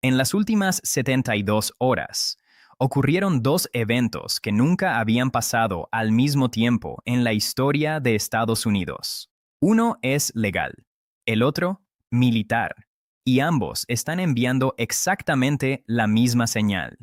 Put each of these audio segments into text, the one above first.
En las últimas 72 horas, ocurrieron dos eventos que nunca habían pasado al mismo tiempo en la historia de Estados Unidos. Uno es legal, el otro, militar, y ambos están enviando exactamente la misma señal.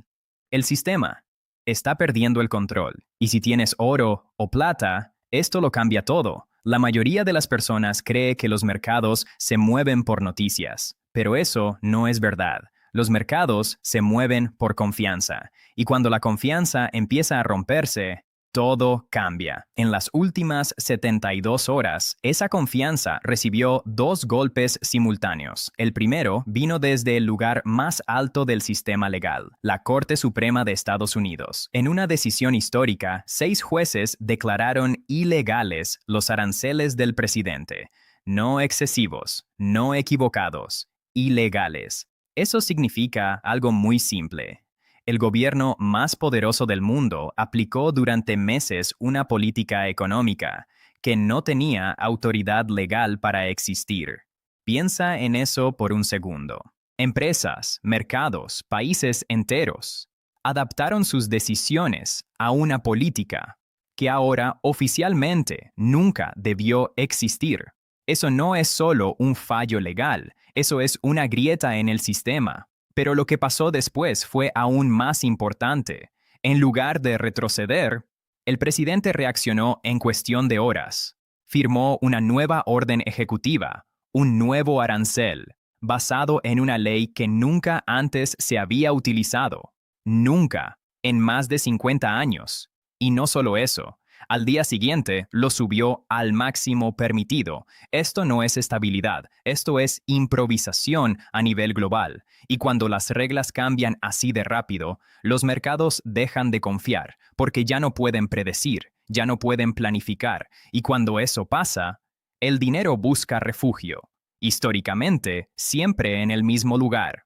El sistema está perdiendo el control, y si tienes oro o plata, esto lo cambia todo. La mayoría de las personas cree que los mercados se mueven por noticias, pero eso no es verdad. Los mercados se mueven por confianza, y cuando la confianza empieza a romperse, todo cambia. En las últimas 72 horas, esa confianza recibió dos golpes simultáneos. El primero vino desde el lugar más alto del sistema legal, la Corte Suprema de Estados Unidos. En una decisión histórica, 6 jueces declararon ilegales los aranceles del presidente. No excesivos, no equivocados, ilegales. Eso significa algo muy simple. El gobierno más poderoso del mundo aplicó durante meses una política económica que no tenía autoridad legal para existir. Piensa en eso por un segundo. Empresas, mercados, países enteros adaptaron sus decisiones a una política que ahora oficialmente nunca debió existir. Eso no es solo un fallo legal, eso es una grieta en el sistema. Pero lo que pasó después fue aún más importante. En lugar de retroceder, el presidente reaccionó en cuestión de horas. Firmó una nueva orden ejecutiva, un nuevo arancel, basado en una ley que nunca antes se había utilizado. Nunca, en más de 50 años. Y no solo eso, al día siguiente lo subió al máximo permitido. Esto no es estabilidad, esto es improvisación a nivel global. Y cuando las reglas cambian así de rápido, los mercados dejan de confiar, porque ya no pueden predecir, ya no pueden planificar. Y cuando eso pasa, el dinero busca refugio, históricamente, siempre en el mismo lugar.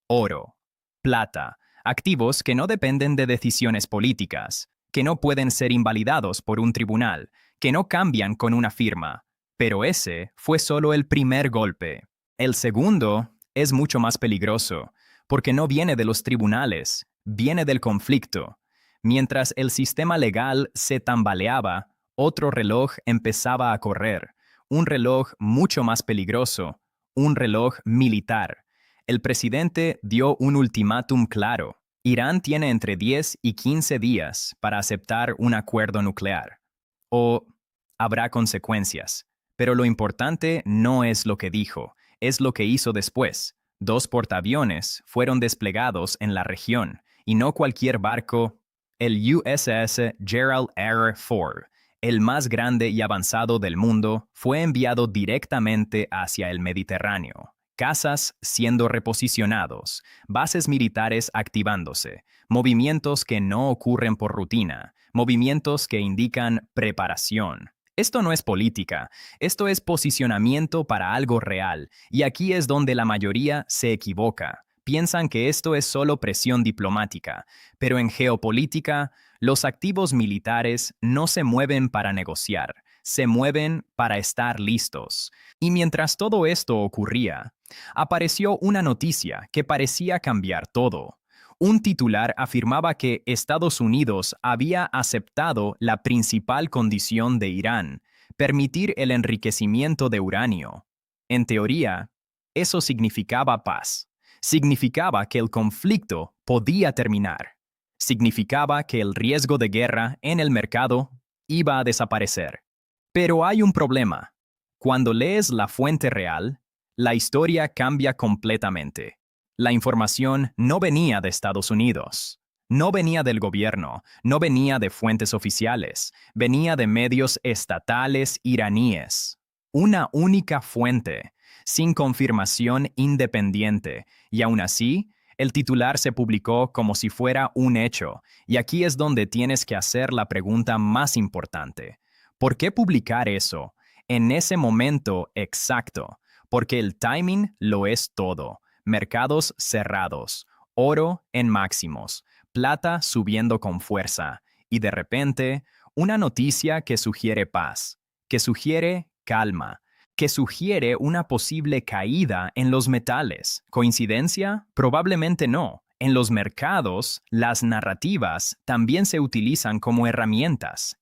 Oro, plata, activos que no dependen de decisiones políticas, que no pueden ser invalidados por un tribunal, que no cambian con una firma. Pero ese fue solo el primer golpe. El segundo es mucho más peligroso, porque no viene de los tribunales, viene del conflicto. Mientras el sistema legal se tambaleaba, otro reloj empezaba a correr, un reloj mucho más peligroso, un reloj militar. El presidente dio un ultimátum claro. Irán tiene entre 10 y 15 días para aceptar un acuerdo nuclear. O habrá consecuencias. Pero lo importante no es lo que dijo, es lo que hizo después. 2 portaaviones fueron desplegados en la región, y no cualquier barco. El USS Gerald R. Ford, el más grande y avanzado del mundo, fue enviado directamente hacia el Mediterráneo. Cazas siendo reposicionados, bases militares activándose, movimientos que no ocurren por rutina, movimientos que indican preparación. Esto no es política, esto es posicionamiento para algo real, y aquí es donde la mayoría se equivoca. Piensan que esto es solo presión diplomática, pero en geopolítica, los activos militares no se mueven para negociar, se mueven para estar listos. Y mientras todo esto ocurría, apareció una noticia que parecía cambiar todo. Un titular afirmaba que Estados Unidos había aceptado la principal condición de Irán, permitir el enriquecimiento de uranio. En teoría, eso significaba paz. Significaba que el conflicto podía terminar. Significaba que el riesgo de guerra en el mercado iba a desaparecer. Pero hay un problema. Cuando lees la fuente real, la historia cambia completamente. La información no venía de Estados Unidos, no venía del gobierno, no venía de fuentes oficiales, venía de medios estatales iraníes. Una única fuente, sin confirmación independiente, y aún así, el titular se publicó como si fuera un hecho, y aquí es donde tienes que hacer la pregunta más importante. ¿Por qué publicar eso en ese momento exacto? Porque el timing lo es todo. Mercados cerrados, oro en máximos, plata subiendo con fuerza, y de repente, una noticia que sugiere paz, que sugiere calma, que sugiere una posible caída en los metales. ¿Coincidencia? Probablemente no. En los mercados, las narrativas también se utilizan como herramientas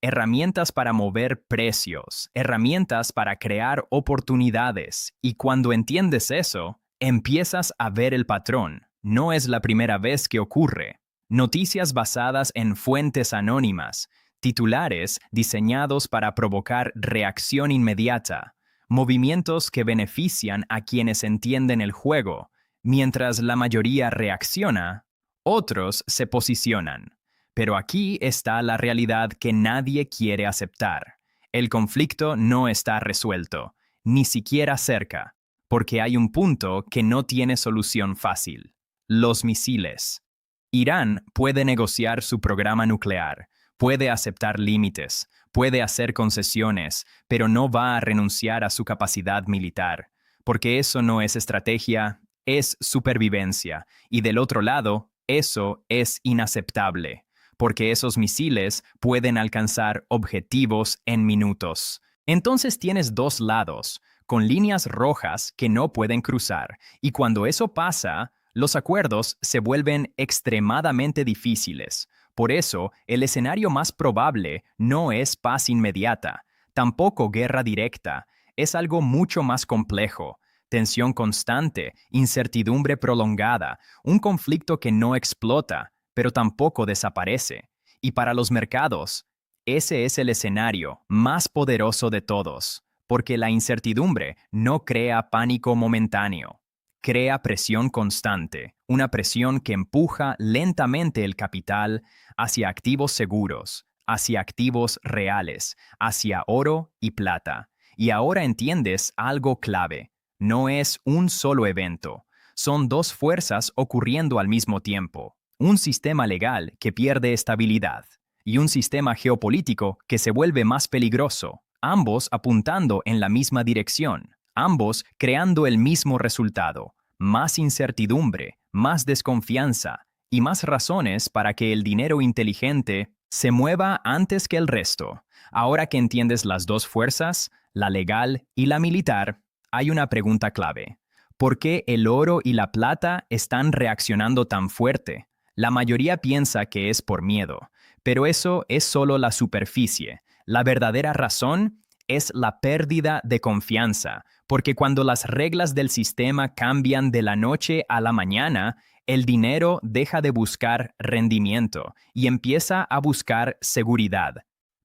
para mover precios, herramientas para crear oportunidades. Y cuando entiendes eso, empiezas a ver el patrón. No es la primera vez que ocurre. Noticias basadas en fuentes anónimas, titulares diseñados para provocar reacción inmediata, movimientos que benefician a quienes entienden el juego. Mientras la mayoría reacciona, otros se posicionan. Pero aquí está la realidad que nadie quiere aceptar. El conflicto no está resuelto, ni siquiera cerca, porque hay un punto que no tiene solución fácil: los misiles. Irán puede negociar su programa nuclear, puede aceptar límites, puede hacer concesiones, pero no va a renunciar a su capacidad militar, porque eso no es estrategia, es supervivencia. Y del otro lado, eso es inaceptable, porque esos misiles pueden alcanzar objetivos en minutos. Entonces tienes dos lados, con líneas rojas que no pueden cruzar, y cuando eso pasa, los acuerdos se vuelven extremadamente difíciles. Por eso, el escenario más probable no es paz inmediata, tampoco guerra directa, es algo mucho más complejo. Tensión constante, incertidumbre prolongada, un conflicto que no explota, pero tampoco desaparece. Y para los mercados, ese es el escenario más poderoso de todos, porque la incertidumbre no crea pánico momentáneo. Crea presión constante, una presión que empuja lentamente el capital hacia activos seguros, hacia activos reales, hacia oro y plata. Y ahora entiendes algo clave. No es un solo evento, son dos fuerzas ocurriendo al mismo tiempo. Un sistema legal que pierde estabilidad y un sistema geopolítico que se vuelve más peligroso, ambos apuntando en la misma dirección, ambos creando el mismo resultado: más incertidumbre, más desconfianza y más razones para que el dinero inteligente se mueva antes que el resto. Ahora que entiendes las dos fuerzas, la legal y la militar, hay una pregunta clave. ¿Por qué el oro y la plata están reaccionando tan fuerte? La mayoría piensa que es por miedo, pero eso es solo la superficie. La verdadera razón es la pérdida de confianza, porque cuando las reglas del sistema cambian de la noche a la mañana, el dinero deja de buscar rendimiento y empieza a buscar seguridad.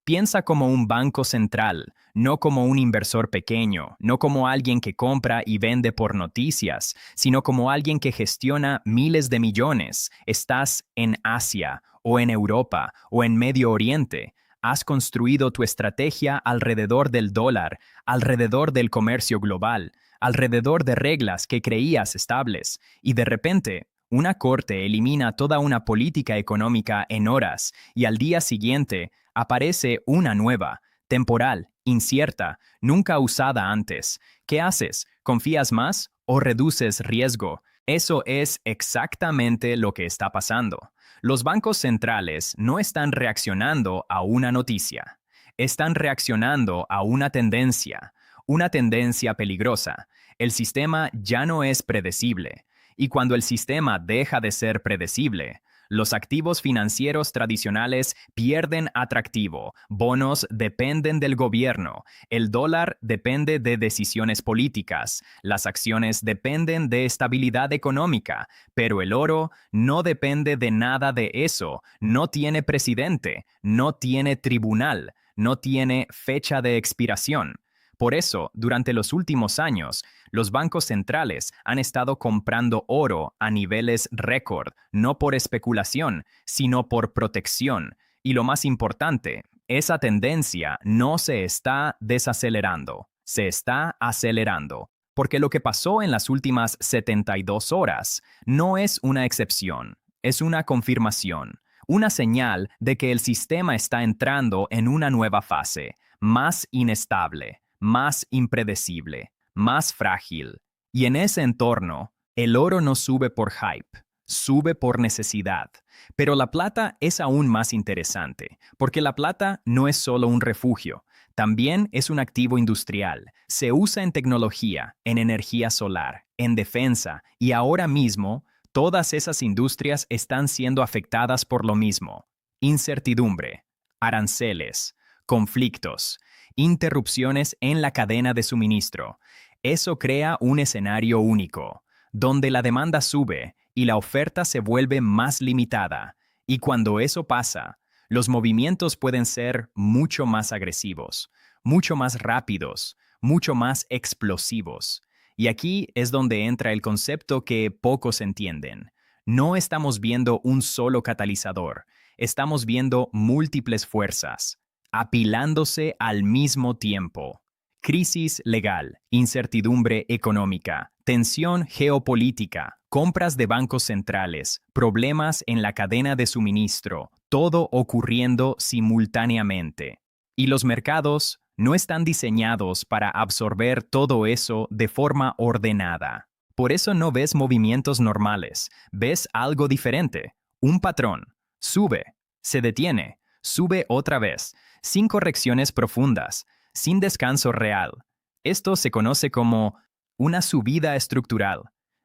Piensa como un banco central, no como un inversor pequeño, no como alguien que compra y vende por noticias, sino como alguien que gestiona miles de millones. Estás en Asia, o en Europa, o en Medio Oriente. Has construido tu estrategia alrededor del dólar, alrededor del comercio global, alrededor de reglas que creías estables, y de repente, una corte elimina toda una política económica en horas, y al día siguiente aparece una nueva, temporal, incierta, nunca usada antes. ¿Qué haces? ¿Confías más o reduces riesgo? Eso es exactamente lo que está pasando. Los bancos centrales no están reaccionando a una noticia. Están reaccionando a una tendencia peligrosa. El sistema ya no es predecible. Y cuando el sistema deja de ser predecible, los activos financieros tradicionales pierden atractivo. Bonos dependen del gobierno. El dólar depende de decisiones políticas. Las acciones dependen de estabilidad económica. Pero el oro no depende de nada de eso. No tiene presidente, no tiene tribunal, no tiene fecha de expiración. Por eso, durante los últimos años, los bancos centrales han estado comprando oro a niveles récord, no por especulación, sino por protección. Y lo más importante, esa tendencia no se está desacelerando, se está acelerando. Porque lo que pasó en las últimas 72 horas no es una excepción, es una confirmación, una señal de que el sistema está entrando en una nueva fase, más inestable, más impredecible, más frágil. Y en ese entorno, el oro no sube por hype, sube por necesidad. Pero la plata es aún más interesante, porque la plata no es solo un refugio, También es un activo industrial. Se usa en tecnología, en energía solar, en defensa y ahora mismo todas esas industrias están siendo afectadas por lo mismo. Incertidumbre, aranceles, conflictos, interrupciones en la cadena de suministro. Eso crea un escenario único, donde la demanda sube y la oferta se vuelve más limitada. Y cuando eso pasa, los movimientos pueden ser mucho más agresivos, mucho más rápidos, mucho más explosivos. Y aquí es donde entra el concepto que pocos entienden. No estamos viendo un solo catalizador, estamos viendo múltiples fuerzas, apilándose al mismo tiempo. Crisis legal, incertidumbre económica, tensión geopolítica, compras de bancos centrales, problemas en la cadena de suministro, todo ocurriendo simultáneamente. Y los mercados no están diseñados para absorber todo eso de forma ordenada. Por eso no ves movimientos normales, ves algo diferente, un patrón. Sube, se detiene, sube otra vez, sin correcciones profundas, sin descanso real. Esto se conoce como una subida estructural.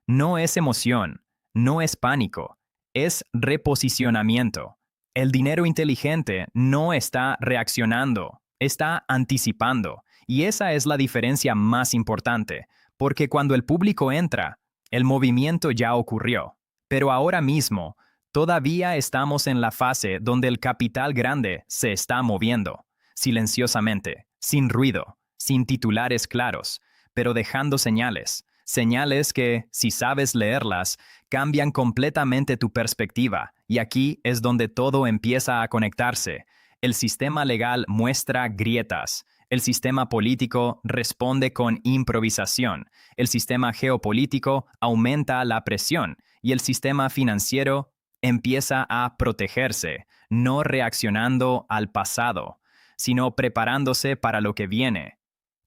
No es emoción, no es pánico, es reposicionamiento. El dinero inteligente no está reaccionando, está anticipando. Y esa es la diferencia más importante, porque cuando el público entra, el movimiento ya ocurrió. Pero ahora mismo, todavía estamos en la fase donde el capital grande se está moviendo, silenciosamente, sin ruido, sin titulares claros, pero dejando señales. Señales que, si sabes leerlas, cambian completamente tu perspectiva. Y aquí es donde todo empieza a conectarse. El sistema legal muestra grietas. El sistema político responde con improvisación. El sistema geopolítico aumenta la presión. Y el sistema financiero empieza a protegerse, no reaccionando al pasado, sino preparándose para lo que viene.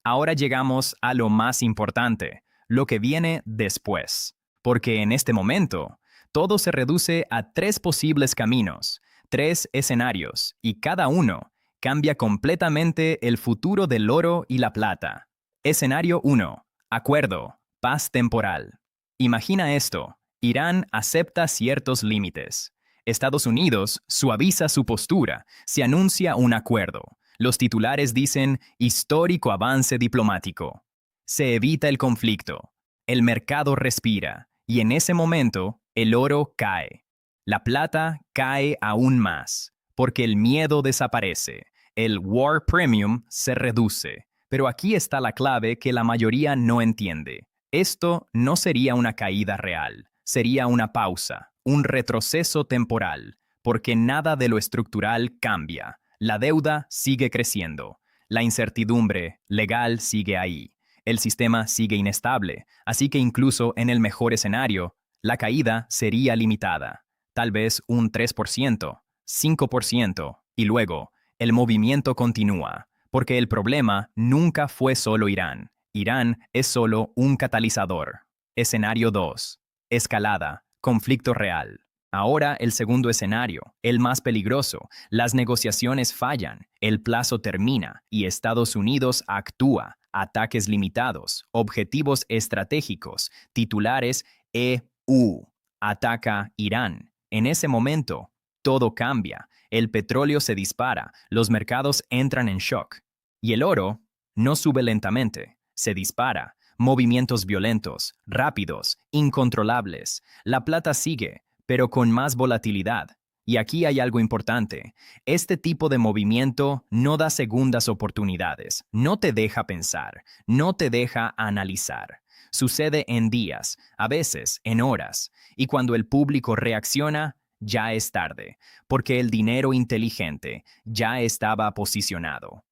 Ahora llegamos a lo más importante, lo que viene después. Porque en este momento, todo se reduce a 3 posibles caminos, 3 escenarios, y cada uno cambia completamente el futuro del oro y la plata. Escenario 1. Acuerdo. Paz temporal. Imagina esto. Irán acepta ciertos límites. Estados Unidos suaviza su postura, se anuncia un acuerdo. Los titulares dicen histórico avance diplomático. Se evita el conflicto. El mercado respira. Y en ese momento, el oro cae. La plata cae aún más, porque el miedo desaparece. El war premium se reduce. Pero aquí está la clave que la mayoría no entiende. Esto no sería una caída real. Sería una pausa, un retroceso temporal, porque nada de lo estructural cambia. La deuda sigue creciendo. La incertidumbre legal sigue ahí. El sistema sigue inestable, así que incluso en el mejor escenario, la caída sería limitada. Tal vez un 3%, 5%, y luego el movimiento continúa, porque el problema nunca fue solo Irán. Irán es solo un catalizador. Escenario 2. Escalada, conflicto real. Ahora el segundo escenario, el más peligroso. Las negociaciones fallan, el plazo termina y Estados Unidos actúa. Ataques limitados, objetivos estratégicos, titulares EU. Ataca Irán. En ese momento, todo cambia. El petróleo se dispara, los mercados entran en shock. Y el oro no sube lentamente, se dispara. Movimientos violentos, rápidos, incontrolables. La plata sigue, pero con más volatilidad. Y aquí hay algo importante. Este tipo de movimiento no da segundas oportunidades, no te deja pensar, no te deja analizar. Sucede en días, a veces en horas, y cuando el público reacciona, ya es tarde, porque el dinero inteligente ya estaba posicionado.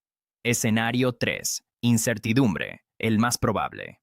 Escenario 3. Incertidumbre, el más probable.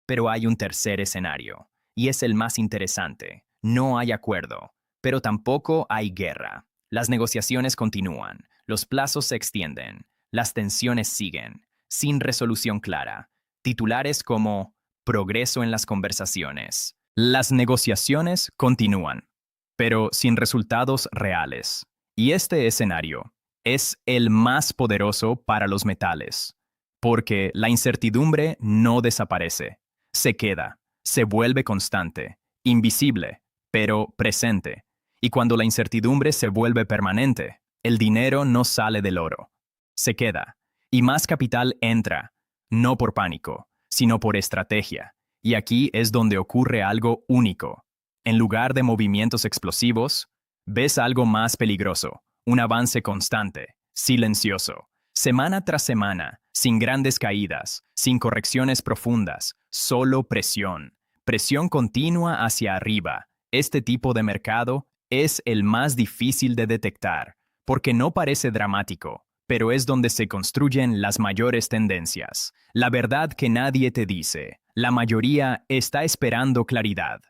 Pero hay un tercer escenario, y es el más interesante. No hay acuerdo, pero tampoco hay guerra. Las negociaciones continúan, los plazos se extienden, las tensiones siguen, sin resolución clara. Titulares como progreso en las conversaciones. Las negociaciones continúan, pero sin resultados reales. Y este escenario Es el más poderoso para los metales, porque la incertidumbre no desaparece, se queda, se vuelve constante, invisible, pero presente. Y cuando la incertidumbre se vuelve permanente, el dinero no sale del oro, se queda, y más capital entra, no por pánico, sino por estrategia. Y aquí es donde ocurre algo único. En lugar de movimientos explosivos, ves algo más peligroso, un avance constante, silencioso, semana tras semana, sin grandes caídas, sin correcciones profundas, solo presión, presión continua hacia arriba. Este tipo de mercado es el más difícil de detectar, porque no parece dramático, pero es donde se construyen las mayores tendencias. La verdad que nadie te dice. La mayoría está esperando claridad.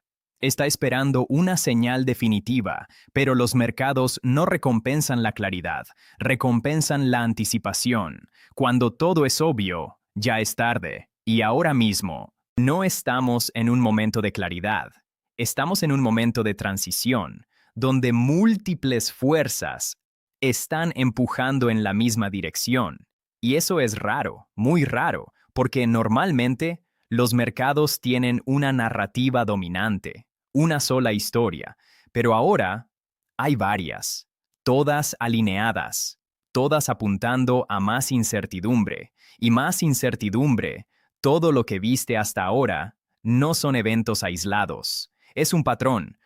Está esperando una señal definitiva, pero los mercados no recompensan la claridad, recompensan la anticipación. Cuando todo es obvio, ya es tarde. Y ahora mismo, no estamos en un momento de claridad. Estamos en un momento de transición, donde múltiples fuerzas están empujando en la misma dirección. Y eso es raro, muy raro, porque normalmente los mercados tienen una narrativa dominante, una sola historia, pero ahora hay varias, todas alineadas, todas apuntando a más incertidumbre, y más incertidumbre, todo lo que viste hasta ahora, no son eventos aislados, es un patrón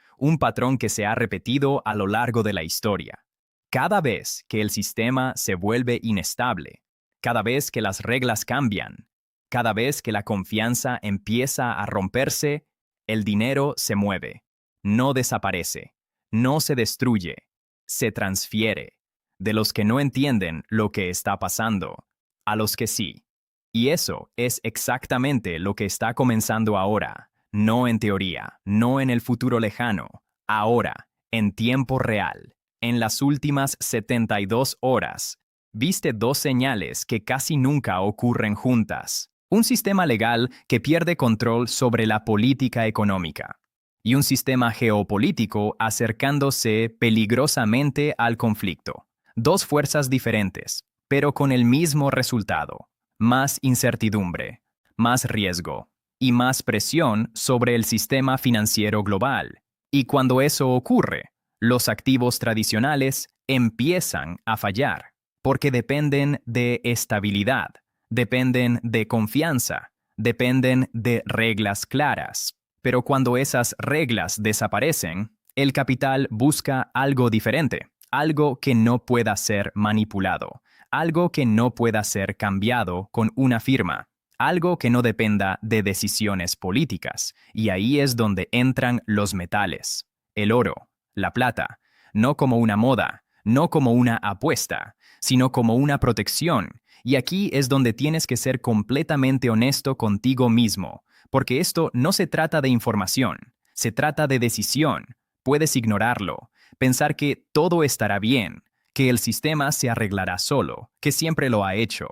que se ha repetido a lo largo de la historia. Cada vez que el sistema se vuelve inestable, cada vez que las reglas cambian, cada vez que la confianza empieza a romperse, el dinero se mueve, no desaparece, no se destruye, se transfiere, de los que no entienden lo que está pasando, a los que sí. Y eso es exactamente lo que está comenzando ahora, no en teoría, no en el futuro lejano, ahora, en tiempo real. En las últimas 72 horas, viste dos señales que casi nunca ocurren juntas. Un sistema legal que pierde control sobre la política económica y un sistema geopolítico acercándose peligrosamente al conflicto. Dos fuerzas diferentes, pero con el mismo resultado: más incertidumbre, más riesgo y más presión sobre el sistema financiero global. Y cuando eso ocurre, los activos tradicionales empiezan a fallar, porque dependen de estabilidad, dependen de confianza, dependen de reglas claras. Pero cuando esas reglas desaparecen, el capital busca algo diferente, algo que no pueda ser manipulado, algo que no pueda ser cambiado con una firma, algo que no dependa de decisiones políticas. Y ahí es donde entran los metales, el oro, la plata, no como una moda, no como una apuesta, sino como una protección. Y aquí es donde tienes que ser completamente honesto contigo mismo, porque esto no se trata de información, se trata de decisión. Puedes ignorarlo, pensar que todo estará bien, que el sistema se arreglará solo, que siempre lo ha hecho.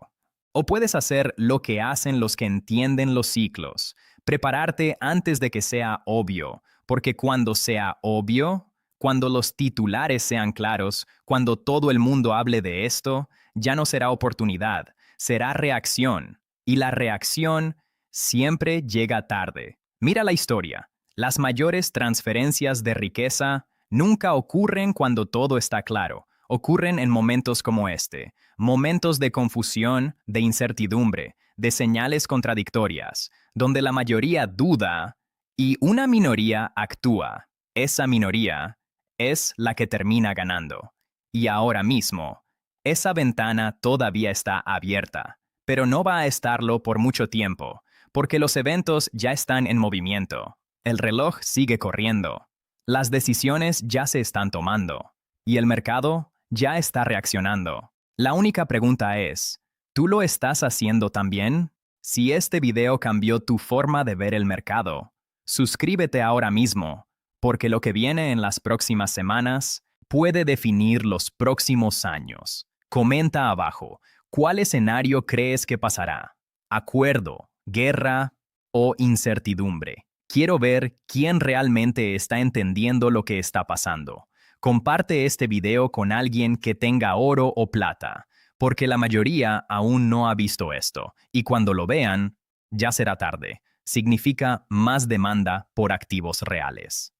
O puedes hacer lo que hacen los que entienden los ciclos, prepararte antes de que sea obvio, porque cuando sea obvio, cuando los titulares sean claros, cuando todo el mundo hable de esto, ya no será oportunidad, será reacción. Y la reacción siempre llega tarde. Mira la historia. Las mayores transferencias de riqueza nunca ocurren cuando todo está claro. Ocurren en momentos como este, momentos de confusión, de incertidumbre, de señales contradictorias, donde la mayoría duda y una minoría actúa. Esa minoría es la que termina ganando. Y ahora mismo, esa ventana todavía está abierta, pero no va a estarlo por mucho tiempo, porque los eventos ya están en movimiento. El reloj sigue corriendo. Las decisiones ya se están tomando. Y el mercado ya está reaccionando. La única pregunta es, ¿tú lo estás haciendo también? Si este video cambió tu forma de ver el mercado, suscríbete ahora mismo, porque lo que viene en las próximas semanas puede definir los próximos años. Comenta abajo, ¿cuál escenario crees que pasará? ¿Acuerdo, guerra o incertidumbre? Quiero ver quién realmente está entendiendo lo que está pasando. Comparte este video con alguien que tenga oro o plata, porque la mayoría aún no ha visto esto, y cuando lo vean, ya será tarde. Significa más demanda por activos reales.